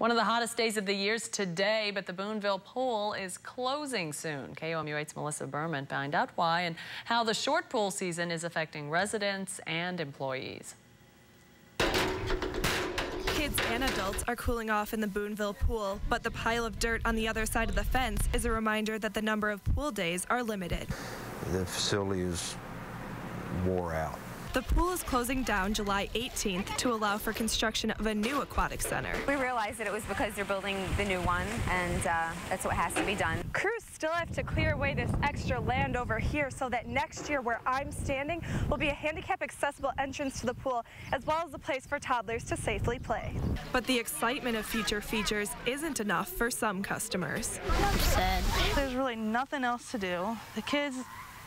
One of the hottest days of the year is today, but the Boonville pool is closing soon. KOMU8's Melissa Berman found out why and how the short pool season is affecting residents and employees. Kids and adults are cooling off in the Boonville pool, but the pile of dirt on the other side of the fence is a reminder that the number of pool days are limited. The facility is wore out. The pool is closing down July 18th to allow for construction of a new aquatic center. We realized that it was because they're building the new one, and that's what has to be done. Crews still have to clear away this extra land over here so that next year where I'm standing will be a handicap-accessible entrance to the pool, as well as a place for toddlers to safely play. But the excitement of future features isn't enough for some customers. I'm sad. There's really nothing else to do. The kids,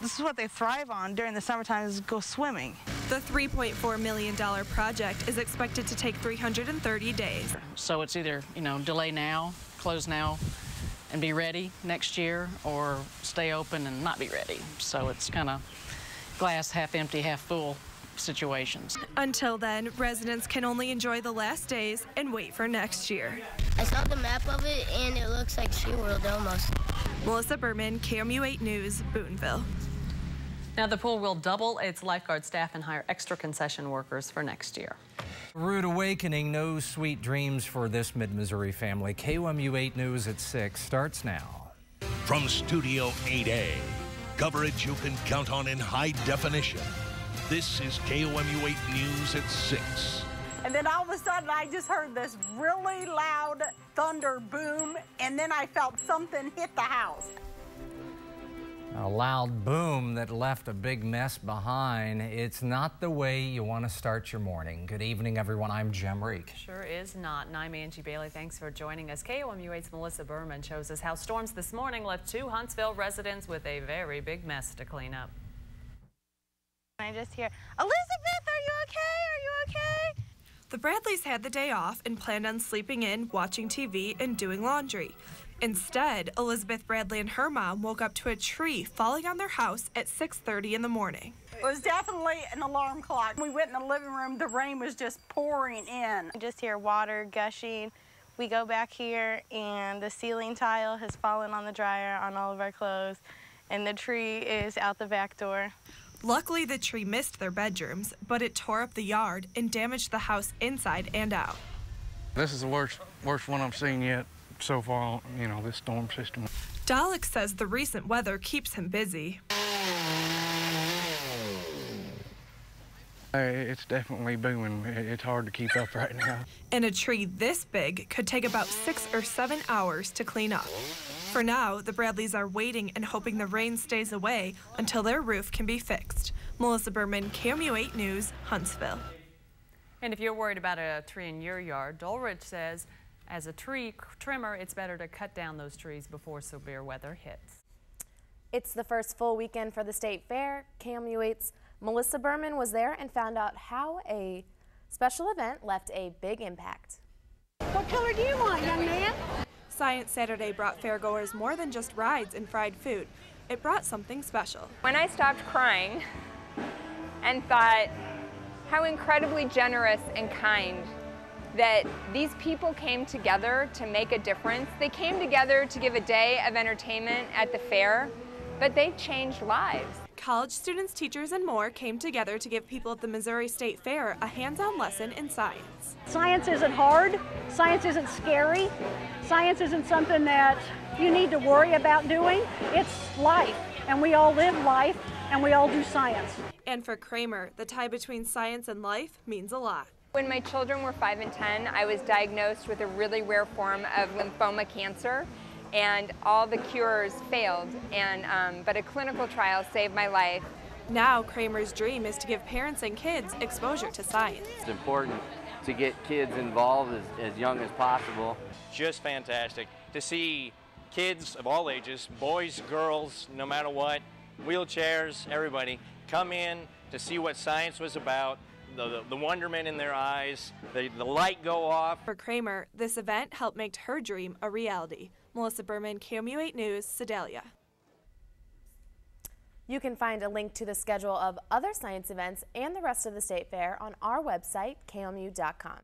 this is what they thrive on during the summertime, is go swimming. The $3.4 million project is expected to take 330 days. So it's either, delay now, close now, and be ready next year, or stay open and not be ready. So it's kind of glass half empty, half full situations. Until then, residents can only enjoy the last days and wait for next year. I saw the map of it, and it looks like SeaWorld almost. Melissa Berman, KOMU8 News, Boonville. Now, the pool will double its lifeguard staff and hire extra concession workers for next year. Rude awakening, no sweet dreams for this mid-Missouri family. KOMU8 News at 6 starts now. From Studio 8A, coverage you can count on in high definition. This is KOMU8 News at 6. And then all of a sudden, I just heard this really loud thunder boom, and then I felt something hit the house. A loud boom that left a big mess behind. It's not the way you want to start your morning. Good evening, everyone. I'm Jim Reek. Sure is not. And I'm Angie Bailey. Thanks for joining us. KOMU8's Melissa Berman shows us how storms this morning left 2 Huntsville residents with a very big mess to clean up. I just hear, Elizabeth, are you okay? Are you okay? The Bradleys had the day off and planned on sleeping in, watching TV, and doing laundry. Instead, Elizabeth Bradley and her mom woke up to a tree falling on their house at 6:30 in the morning. It was definitely an alarm clock. We went in the living room, the rain was just pouring in. I just hear water gushing. We go back here, and the ceiling tile has fallen on the dryer on all of our clothes, and the tree is out the back door. Luckily, the tree missed their bedrooms, but it tore up the yard and damaged the house inside and out. This is the worst one I've seen yet so far, this storm system. Dalek says the recent weather keeps him busy. It's definitely booming. It's hard to keep up right now. And a tree this big could take about 6 or 7 hours to clean up. For now, the Bradleys are waiting and hoping the rain stays away until their roof can be fixed. Melissa Berman, KOMU8 News, Huntsville. And if you're worried about a tree in your yard, Dolridge says as a tree trimmer, it's better to cut down those trees before severe weather hits. It's the first full weekend for the state fair. KOMU8's Melissa Berman was there and found out how a special event left a big impact. What color do you want, young man? Science Saturday brought fairgoers more than just rides and fried food. It brought something special. When I stopped crying and thought how incredibly generous and kind that these people came together to make a difference. They came together to give a day of entertainment at the fair, but they changed lives. College students, teachers, and more came together to give people at the Missouri State Fair a hands-on lesson in science. Science isn't hard. Science isn't scary. Science isn't something that you need to worry about doing. It's life, and we all live life, and we all do science. And for Kramer, the tie between science and life means a lot. When my children were 5 and 10, I was diagnosed with a really rare form of lymphoma cancer, and all the cures failed, but a clinical trial saved my life. Now, Kramer's dream is to give parents and kids exposure to science. It's important to get kids involved as young as possible. Just fantastic to see kids of all ages, boys, girls, no matter what, wheelchairs, everybody, come in to see what science was about. The wonderment in their eyes, the light go off. For Kramer, this event helped make her dream a reality. Melissa Berman, KOMU8 News, Sedalia. You can find a link to the schedule of other science events and the rest of the state fair on our website, KOMU.com.